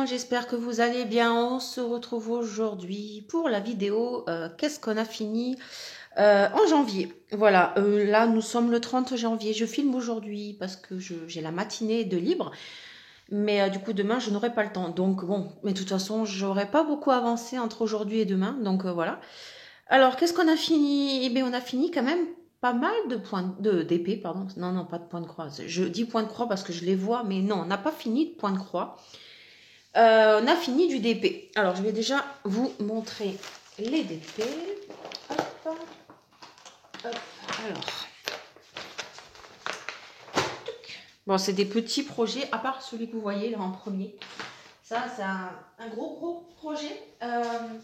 monde, j'espère que vous allez bien. On se retrouve aujourd'hui pour la vidéo qu'est-ce qu'on a fini en janvier. Voilà, là nous sommes le 30 janvier. Je filme aujourd'hui parce que j'ai la matinée de libre. Mais du coup demain je n'aurai pas le temps. Donc bon, mais de toute façon j'aurai pas beaucoup avancé entre aujourd'hui et demain. Donc voilà. Alors qu'est-ce qu'on a fini? Eh bien on a fini quand même pas mal de points d'épée, pardon. Non, non, pas de points de croix. Je dis points de croix parce que je les vois, mais non, on n'a pas fini de points de croix. On a fini du DP. Alors, je vais déjà vous montrer les DP. Hop, hop. Alors, bon, c'est des petits projets, à part celui que vous voyez là en premier. Ça, c'est un gros projet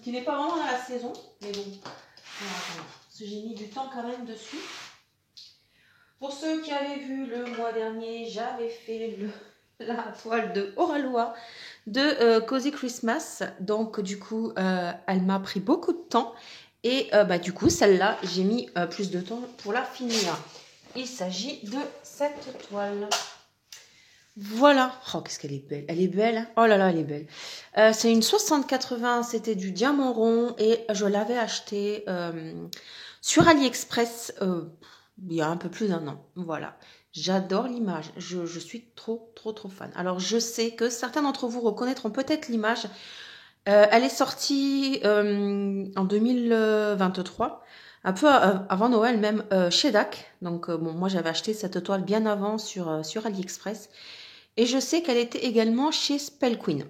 qui n'est pas vraiment dans la saison. Mais bon, parce que j'ai mis du temps quand même dessus. Pour ceux qui avaient vu le mois dernier, j'avais fait la toile de Oralois de Cozy Christmas. Donc du coup, elle m'a pris beaucoup de temps. Et du coup, celle-là, j'ai mis plus de temps pour la finir. Il s'agit de cette toile. Voilà. Oh, qu'est-ce qu'elle est belle. Elle est belle. Hein, oh là là, elle est belle. C'est une 60-80. C'était du diamant rond. Et je l'avais acheté sur AliExpress il y a un peu plus d'1 an. Voilà. J'adore l'image. Je suis trop fan. Alors, je sais que certains d'entre vous reconnaîtront peut-être l'image. Elle est sortie en 2023, un peu avant Noël même, chez DAC. Donc, bon, moi, j'avais acheté cette toile bien avant sur AliExpress. Et je sais qu'elle était également chez Spell Queen.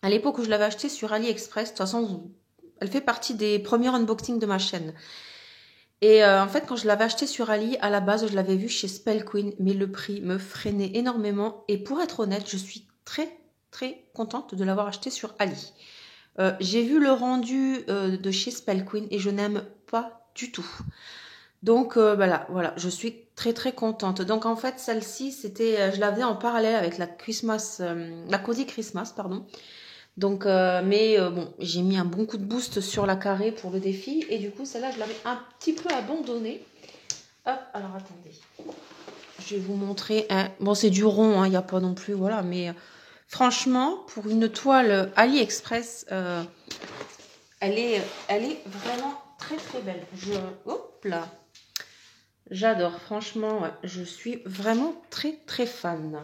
À l'époque où je l'avais achetée sur AliExpress, de toute façon, elle fait partie des premiers unboxings de ma chaîne. Et en fait, quand je l'avais acheté sur Ali, à la base, je l'avais vu chez Spell Queen, mais le prix me freinait énormément. Et pour être honnête, je suis très contente de l'avoir acheté sur Ali. J'ai vu le rendu de chez Spell Queen et je n'aime pas du tout. Donc voilà, je suis très contente. Donc en fait, celle-ci, c'était, je l'avais en parallèle avec la Cozy Christmas, pardon. Donc, bon, j'ai mis un bon coup de boost sur la carrée pour le défi. Et du coup, celle-là, je l'avais un petit peu abandonnée. Hop, alors attendez. Je vais vous montrer. Bon, c'est du rond, il n'y a pas non plus, voilà. Mais franchement, pour une toile AliExpress, elle est vraiment très belle. Hop là. J'adore, franchement, ouais, je suis vraiment très fan.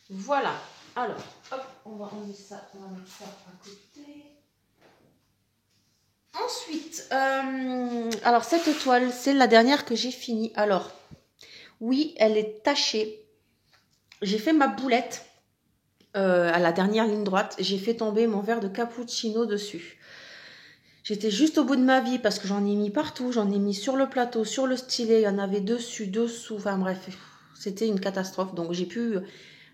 Voilà. Alors, hop, on va mettre ça à côté. Ensuite, alors cette toile, c'est la dernière que j'ai finie. Alors, oui, elle est tachée. J'ai fait ma boulette à la dernière ligne droite. J'ai fait tomber mon verre de cappuccino dessus. J'étais juste au bout de ma vie parce que j'en ai mis partout. J'en ai mis sur le plateau, sur le stylet. Il y en avait dessus, dessous. Enfin bref, c'était une catastrophe. Donc j'ai pu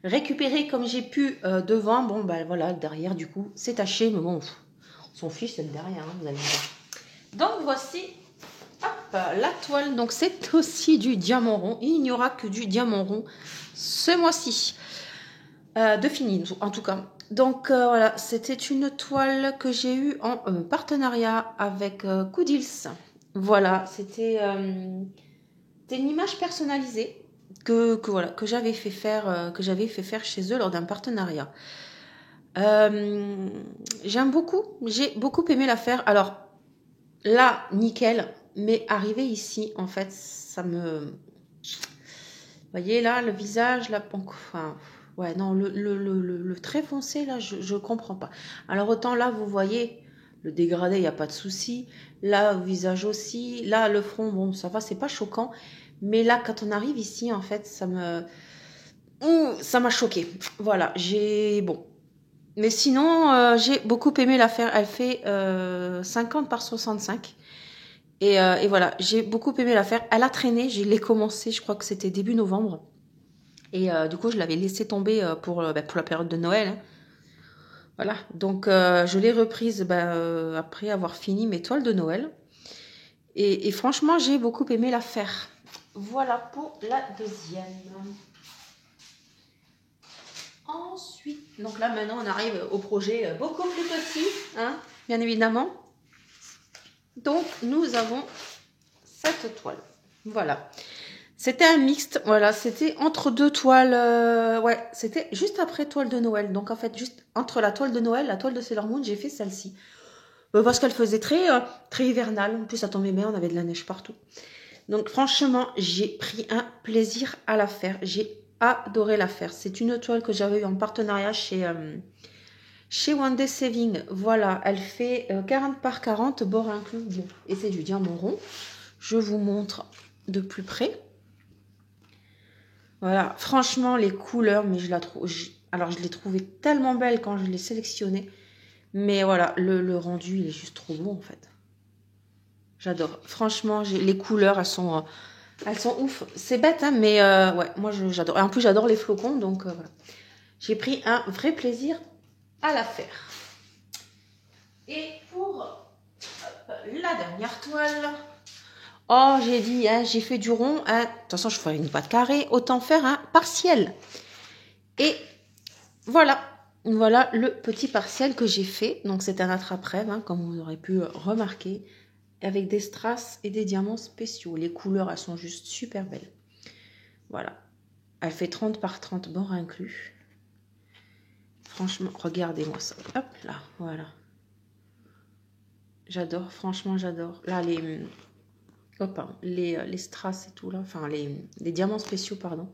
récupérer comme j'ai pu devant. Bon, voilà, derrière, du coup, c'est taché. Mais bon, on s'en fiche, c'est derrière, hein, vous allez voir. Donc voici, hop, la toile. Donc c'est aussi du diamant rond. Il n'y aura que du diamant rond ce mois-ci. De fini, en tout cas. Donc voilà, c'était une toile que j'ai eue en partenariat avec Coodils. Voilà, c'était une image personnalisée que j'avais fait faire chez eux lors d'un partenariat. J'ai beaucoup aimé la faire. Alors là, nickel, mais arrivé ici, en fait, ça me... Vous voyez là, le visage, là, enfin... Ouais, non, le trait foncé, là, je comprends pas. Alors, autant là, vous voyez, le dégradé, il n'y a pas de souci. Là, le visage aussi. Là, le front, bon, ça va, c'est pas choquant. Mais là, quand on arrive ici, en fait, ça m'a choqué. Voilà, bon. Mais sinon, j'ai beaucoup aimé la faire. Elle fait 50 par 65. Et voilà, j'ai beaucoup aimé la faire. Elle a traîné, je l'ai commencé, je crois que c'était début novembre. Et du coup, je l'avais laissé tomber pour la période de Noël. Hein. Voilà, donc je l'ai reprise après avoir fini mes toiles de Noël. Et franchement, j'ai beaucoup aimé la faire. Voilà pour la deuxième. Ensuite, donc là maintenant, on arrive au projet beaucoup plus petit, hein, bien évidemment. Donc, nous avons cette toile. Voilà. C'était un mixte, voilà, c'était entre deux toiles, ouais, c'était juste après toile de Noël. Donc en fait, juste entre la toile de Noël, la toile de Sailor Moon, j'ai fait celle-ci. Parce qu'elle faisait très hivernale. En plus, ça tombait bien, on avait de la neige partout. Donc franchement, j'ai pris un plaisir à la faire. J'ai adoré la faire. C'est une toile que j'avais eu en partenariat chez One Day Saving. Voilà, elle fait 40 par 40, bord inclus. Bon, et c'est du diamant rond. Je vous montre de plus près. Voilà, franchement, les couleurs, mais je la trouve... Alors, je l'ai trouvée tellement belle quand je l'ai sélectionnée. Mais voilà, le rendu, il est juste trop beau, en fait. J'adore. Franchement, les couleurs, elles sont ouf. C'est bête, hein, mais ouais, moi, j'adore. Et en plus, j'adore les flocons, donc voilà. J'ai pris un vrai plaisir à la faire. Et pour la dernière toile... Oh, j'ai dit, hein, j'ai fait du rond. Hein. De toute façon, je ferai une boîte carrée. Autant faire un partiel. Et voilà. Voilà le petit partiel que j'ai fait. Donc, c'est un attrape-rêve, hein, comme vous aurez pu remarquer. Avec des strass et des diamants spéciaux. Les couleurs, elles sont juste super belles. Voilà. Elle fait 30 par 30, bord inclus. Franchement, regardez-moi ça. Hop là, voilà. J'adore, franchement, j'adore. Là, les strass et tout là, enfin les diamants spéciaux, pardon.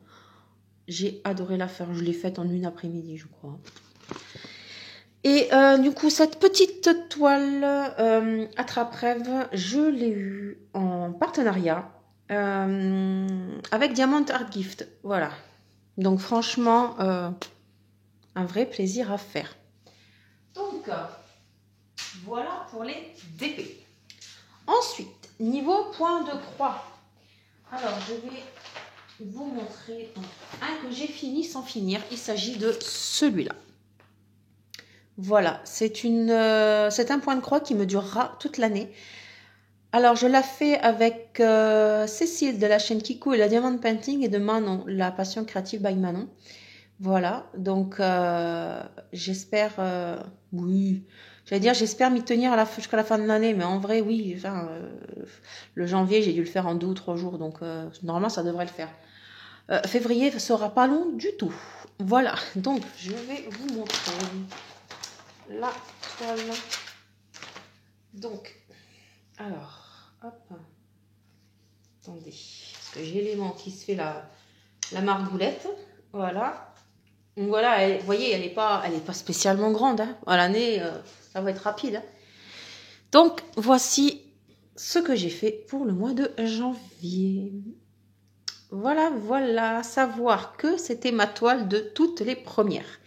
J'ai adoré la faire. Je l'ai faite en une après-midi, je crois. Et du coup, cette petite toile attrape-rêve, je l'ai eue en partenariat avec Diamond Art Gift. Voilà. Donc franchement, un vrai plaisir à faire. Donc, voilà pour les DP. Ensuite, niveau point de croix. Alors, je vais vous montrer un que j'ai fini sans finir. Il s'agit de celui-là. Voilà, c'est un point de croix qui me durera toute l'année. Alors, je l'ai fait avec Cécile de la chaîne Kikou et la Diamond Painting et de Manon, la Passion Créative by Manon. Voilà, donc j'espère, oui, j'allais dire j'espère m'y tenir jusqu'à la fin de l'année, mais en vrai, oui, enfin, le janvier, j'ai dû le faire en 2 ou 3 jours, donc normalement, ça devrait le faire. Février ne sera pas long du tout. Voilà, donc je vais vous montrer la toile. Donc, alors, hop, attendez, parce que j'ai l'aimant qui se fait la margoulette, voilà. Donc voilà, vous voyez, elle n'est pas spécialement grande. Hein. À l'année, ça va être rapide. Hein. Donc, voici ce que j'ai fait pour le mois de janvier. Voilà, savoir que c'était ma toile de toutes les premières.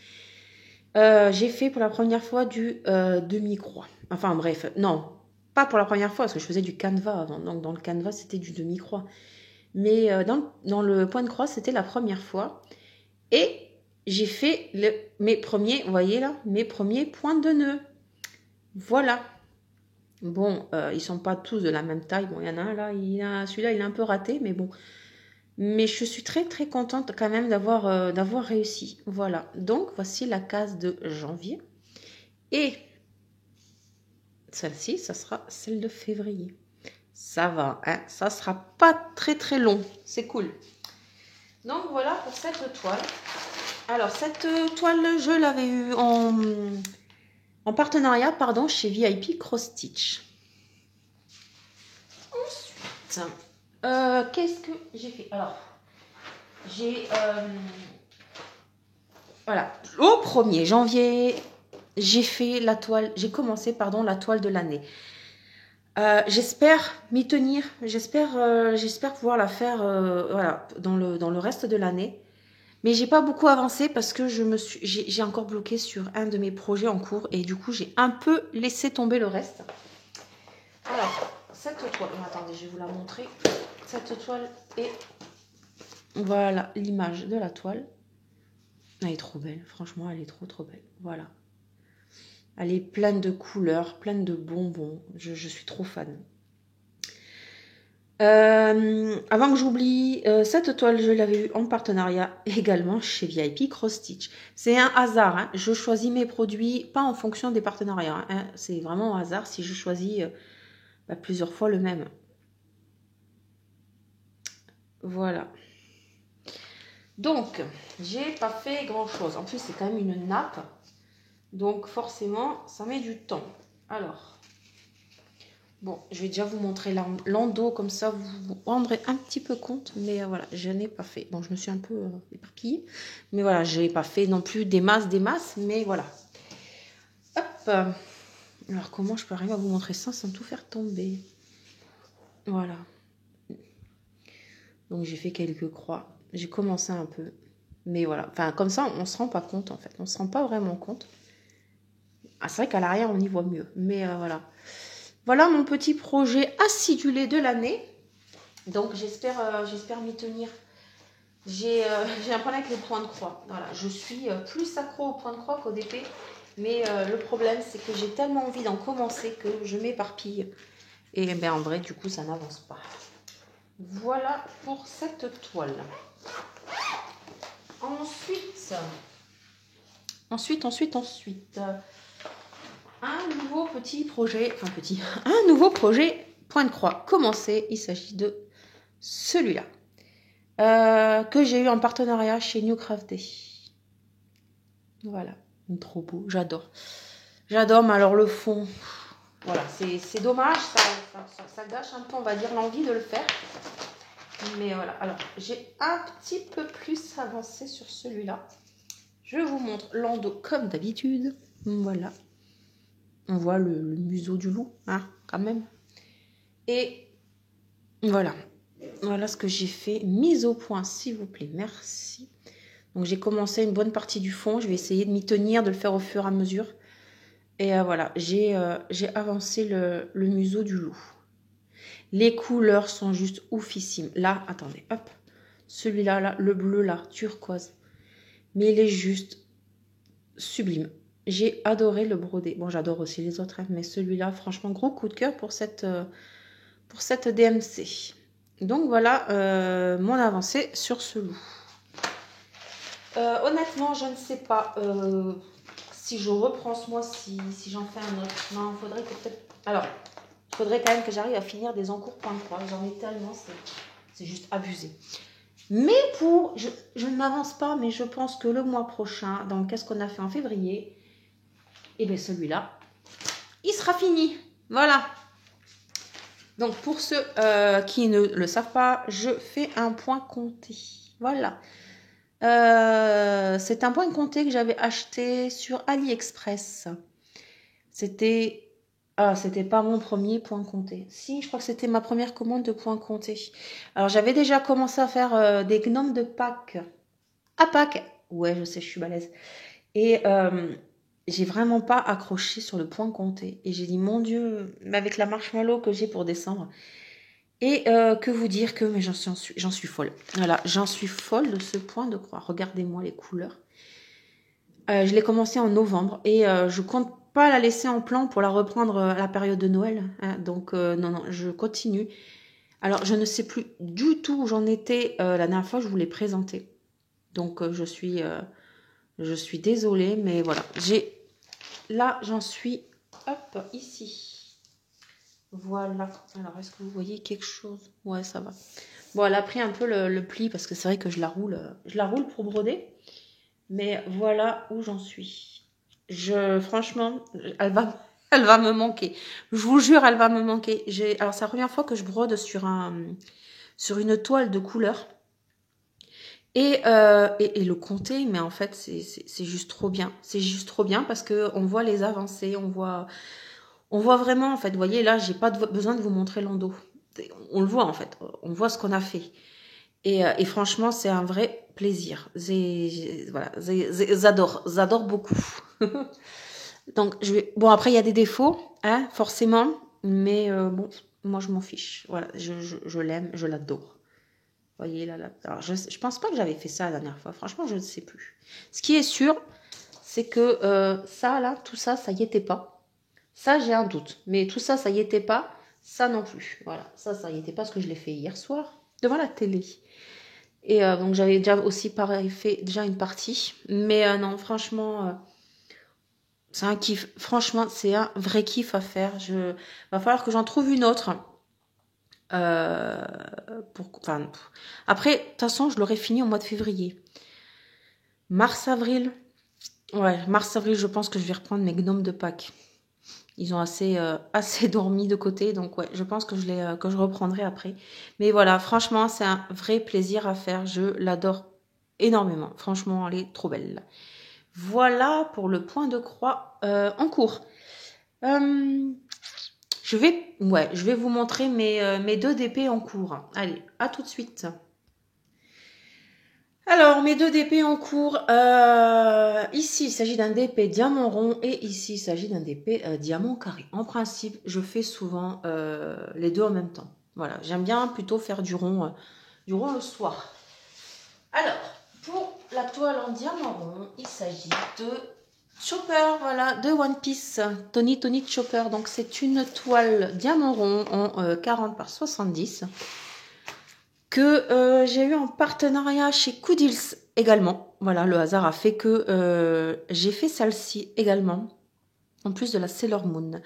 J'ai fait pour la première fois du demi-croix. Enfin bref, non, pas pour la première fois, parce que je faisais du canevas avant. Donc dans le canevas, c'était du demi-croix. Mais dans le point de croix, c'était la première fois. Et j'ai fait mes premiers, vous voyez là, mes premiers points de nœud. Voilà. Bon, ils sont pas tous de la même taille. Bon, il y en a un là, celui-là, il est un peu raté, mais bon. Mais je suis très très contente quand même d'avoir réussi. Voilà. Donc, voici la case de janvier. Et celle-ci, ça sera celle de février. Ça va, hein, ça sera pas très très long. C'est cool. Donc, voilà pour cette toile. Alors, cette toile, je l'avais eue en partenariat, pardon, chez VIP Cross Stitch. Ensuite, qu'est-ce que j'ai fait? Alors, j'ai... voilà, au 1er janvier, j'ai fait la toile, j'ai commencé, pardon, la toile de l'année. J'espère m'y tenir, j'espère pouvoir la faire voilà, dans le reste de l'année. Mais j'ai pas beaucoup avancé parce que j'ai encore bloqué sur un de mes projets en cours et du coup j'ai un peu laissé tomber le reste. Alors, cette toile, attendez, je vais vous la montrer. Cette toile est, voilà l'image de la toile. Elle est trop belle, franchement elle est trop belle. Voilà. Elle est pleine de couleurs, pleine de bonbons. Je suis trop fan. Avant que j'oublie, cette toile, je l'avais eue en partenariat également chez VIP Cross Stitch. C'est un hasard, hein. Je choisis mes produits pas en fonction des partenariats. Hein. C'est vraiment un hasard si je choisis plusieurs fois le même. Voilà. Donc, j'ai pas fait grand chose. En plus, c'est quand même une nappe. Donc, forcément, ça met du temps. Alors, bon, je vais déjà vous montrer l'endos. Comme ça, vous vous rendrez un petit peu compte. Mais voilà, je n'ai pas fait. Bon, je me suis un peu éparpillée. Mais voilà, je n'ai pas fait non plus des masses. Mais voilà. Hop. Alors, comment je peux arriver à vous montrer ça sans tout faire tomber? Voilà. Donc, j'ai fait quelques croix. J'ai commencé un peu. Mais voilà. Enfin, comme ça, on ne se rend pas compte, en fait. On ne se rend pas vraiment compte. Ah, c'est vrai qu'à l'arrière, on y voit mieux. Mais voilà. Voilà mon petit projet acidulé de l'année. Donc, j'espère m'y tenir. J'ai un problème avec les points de croix. Voilà. Je suis plus accro aux points de croix qu'au DP. Mais le problème, c'est que j'ai tellement envie d'en commencer que je m'éparpille. Et ben, en vrai, du coup, ça n'avance pas. Voilà pour cette toile. Ensuite. Un nouveau petit projet, un nouveau projet point de croix commencé. Il s'agit de celui-là que j'ai eu en partenariat chez New Craft Day. Voilà, trop beau, j'adore. J'adore, mais alors le fond, voilà, c'est dommage, ça gâche un peu, on va dire, l'envie de le faire. Mais voilà, alors j'ai un petit peu plus avancé sur celui-là. Je vous montre l'endos comme d'habitude. Voilà. On voit le museau du loup, hein, quand même. Et voilà. Voilà ce que j'ai fait. Mise au point, s'il vous plaît. Merci. Donc, j'ai commencé une bonne partie du fond. Je vais essayer de m'y tenir, de le faire au fur et à mesure. Et voilà, j'ai avancé le museau du loup. Les couleurs sont juste oufissimes. Là, attendez, hop. Celui-là, là, le bleu, là, turquoise. Mais il est juste sublime. J'ai adoré le brodé. Bon, j'adore aussi les autres, hein, mais celui-là, franchement, gros coup de cœur pour cette DMC. Donc, voilà mon avancée sur ce loup. Honnêtement, je ne sais pas si je reprends ce mois-ci, si j'en fais un autre. Non, il faudrait que peut-être... Alors, il faudrait quand même que j'arrive à finir des encours point de croix. J'en ai tellement, c'est juste abusé. Mais je n'avance pas, mais je pense que le mois prochain, donc qu'est-ce qu'on a fait en février? Et bien celui-là, il sera fini. Voilà. Donc pour ceux qui ne le savent pas, je fais un point compté. Voilà. C'est un point compté que j'avais acheté sur AliExpress. C'était pas mon premier point compté. Si, je crois que c'était ma première commande de point compté. Alors j'avais déjà commencé à faire des gnomes de Pâques. À Pâques. Ouais, je sais, je suis balèze. Et j'ai vraiment pas accroché sur le point compté. Et j'ai dit, mon Dieu, avec la marshmallow que j'ai pour décembre. Et que vous dire que mais j'en suis folle. Voilà, j'en suis folle de ce point de croix. Regardez-moi les couleurs. Je l'ai commencé en novembre et je compte pas la laisser en plan pour la reprendre à la période de Noël. Hein. Donc non, je continue. Alors je ne sais plus du tout où j'en étais la dernière fois, je vous l'ai présenté. Donc je suis désolée, mais voilà. Là, j'en suis, hop, ici. Voilà. Alors, est-ce que vous voyez quelque chose? Ouais, ça va. Bon, elle a pris un peu le pli parce que c'est vrai que je la roule pour broder. Mais voilà où j'en suis. Franchement, elle va me manquer. Je vous jure, elle va me manquer. Alors, c'est la première fois que je brode sur une toile de couleur. Et le comté, mais en fait, c'est juste trop bien. C'est juste trop bien parce qu'on voit les avancées, on voit vraiment, en fait, vous voyez, là, j'ai pas besoin de vous montrer l'endos. On le voit, en fait. On voit ce qu'on a fait. Et franchement, c'est un vrai plaisir. Voilà, j'adore beaucoup. Donc, bon, après, il y a des défauts, hein, forcément. Mais bon, moi, je m'en fiche. Voilà, je l'aime, je l'adore. Vous voyez, là. Alors, je pense pas que j'avais fait ça la dernière fois. Franchement, je ne sais plus. Ce qui est sûr, c'est que ça, là, tout ça, ça y était pas. Ça, j'ai un doute. Mais tout ça, ça y était pas. Ça non plus. Voilà, ça y était pas parce que je l'ai fait hier soir devant la télé. Et donc, j'avais déjà aussi, pareil, fait déjà une partie. Mais non, franchement, c'est un kiff. Franchement, c'est un vrai kiff à faire. Va falloir que j'en trouve une autre. Enfin, après, de toute façon, je l'aurais fini au mois de février. Mars-avril. Ouais, mars-avril, je pense que je vais reprendre mes gnomes de Pâques. Ils ont assez dormi de côté, donc ouais, je pense que que je reprendrai après. Mais voilà, franchement, c'est un vrai plaisir à faire. Je l'adore énormément. Franchement, elle est trop belle. Voilà pour le point de croix en cours. Je vais vous montrer mes 2 DP en cours. Allez, à tout de suite. Alors, mes 2 DP en cours, ici il s'agit d'un DP diamant rond et ici il s'agit d'un DP diamant carré. En principe, je fais souvent les deux en même temps. Voilà, j'aime bien plutôt faire du rond le soir. Alors, pour la toile en diamant rond, il s'agit de Chopper, voilà, de One Piece, Tony Chopper. Donc c'est une toile diamant rond en 40 par 70. Que j'ai eu en partenariat chez Coodils également. Voilà, le hasard a fait que j'ai fait celle-ci également, en plus de la Sailor Moon.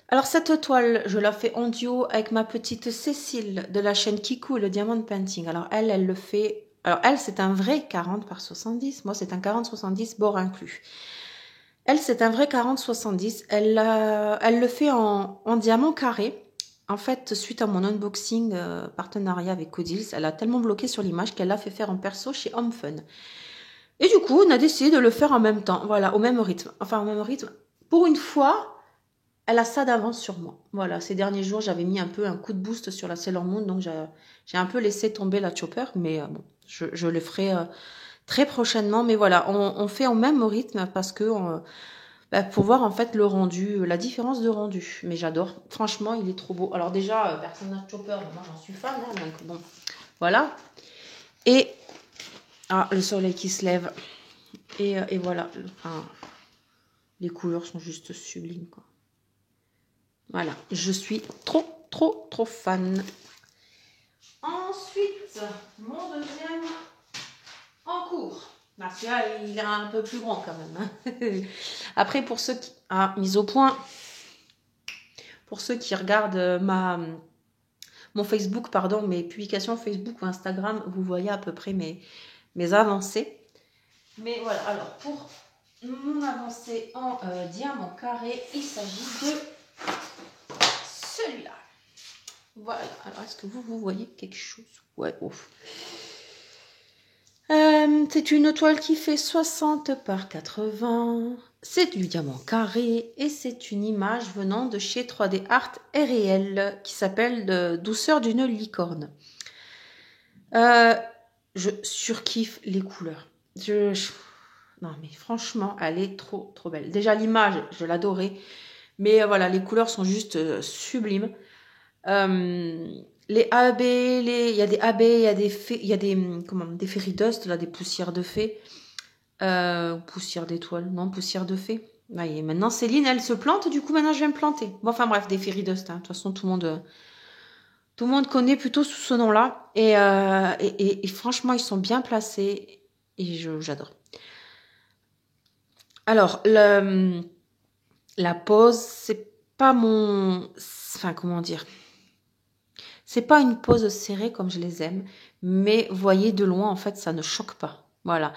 Alors cette toile, je la fais en duo avec ma petite Cécile de la chaîne Kiku, le Diamond Painting. Alors elle le fait... Alors elle, c'est un vrai 40 par 70. Moi, c'est un 40-70 bord inclus. Elle, c'est un vrai 40-70. Elle le fait en diamant carré. En fait, suite à mon unboxing partenariat avec Codils, elle a tellement bloqué sur l'image qu'elle l'a fait faire en perso chez Home Fun. Et du coup, on a décidé de le faire en même temps, voilà, au même rythme. Enfin, au même rythme. Pour une fois, elle a ça d'avance sur moi. Voilà, ces derniers jours, j'avais mis un peu un coup de boost sur la Sailor Moon, donc j'ai un peu laissé tomber la Chopper, mais bon, je le ferai très prochainement. Mais voilà, on fait au même rythme parce que... pour voir en fait le rendu, la différence de rendu. Mais j'adore. Franchement, il est trop beau. Alors déjà, personnage Chopper, moi j'en suis fan. Hein, donc bon, voilà. Et le soleil qui se lève. Et voilà. Enfin, les couleurs sont juste sublimes, quoi. Voilà. Je suis trop fan. Ensuite, mon deuxième en cours. Parce que là, il est un peu plus grand quand même. Hein. Après, pour ceux qui... mise au point. Pour ceux qui regardent mon Facebook, pardon, mes publications Facebook ou Instagram, vous voyez à peu près mes avancées. Mais voilà, alors pour mon avancée en diamant carré, il s'agit de celui-là. Voilà, alors est-ce que vous voyez quelque chose? Ouais, ouf. C'est une toile qui fait 60 par 80. C'est du diamant carré et c'est une image venant de chez 3D Art RL qui s'appelle Douceur d'une licorne. Je surkiffe les couleurs. Non mais franchement, elle est trop belle. Déjà l'image, je l'adorais. Mais voilà, les couleurs sont juste sublimes. Les AB, il y a des AB, il y a des fairy dust, là, des poussières de fées. Poussière d'étoiles, non, poussière de fées. Et maintenant, Céline, elle se plante, du coup, maintenant, je vais me planter. Bon, enfin, bref, des fairy dust. Hein. De toute façon, tout le monde connaît plutôt sous ce nom-là. Et franchement, ils sont bien placés. Et j'adore. Alors, la pose, c'est pas mon... Enfin, comment dire? C'est pas une pose serrée comme je les aime. Mais, voyez, de loin, en fait, ça ne choque pas. Voilà.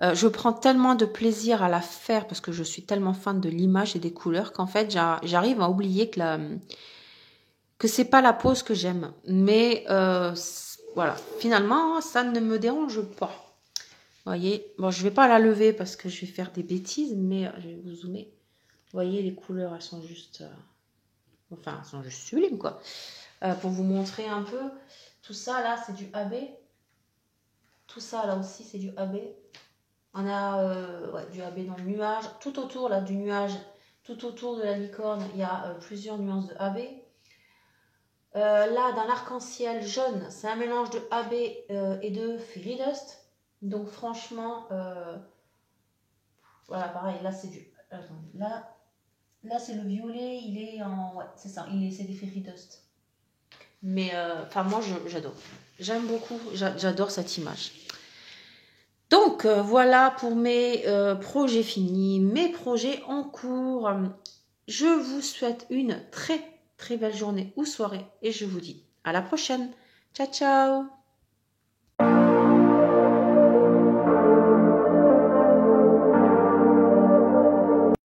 Je prends tellement de plaisir à la faire parce que je suis tellement fan de l'image et des couleurs qu'en fait, j'arrive à oublier que c'est pas la pose que j'aime. Mais voilà, finalement, ça ne me dérange pas. Vous voyez, bon, je vais pas la lever parce que je vais faire des bêtises, mais je vais vous zoomer. Vous voyez, les couleurs, elles sont juste... enfin, elles sont juste sublimes, quoi. Pour vous montrer un peu, tout ça, là, c'est du AB. Tout ça, là aussi, c'est du AB. On a du AB dans le nuage. Tout autour là, du nuage, tout autour de la licorne, il y a plusieurs nuances de AB. Là, dans l'arc-en-ciel jaune, c'est un mélange de AB et de Fairy Dust. Donc franchement, voilà, pareil, là c'est du... Attendez, là c'est le violet, il est en... Ouais, c'est ça, c'est des Fairy Dust. Mais, enfin, moi, j'adore. J'aime beaucoup, j'adore cette image. Donc, voilà pour mes projets finis, mes projets en cours. Je vous souhaite une très belle journée ou soirée et je vous dis À la prochaine. Ciao, ciao.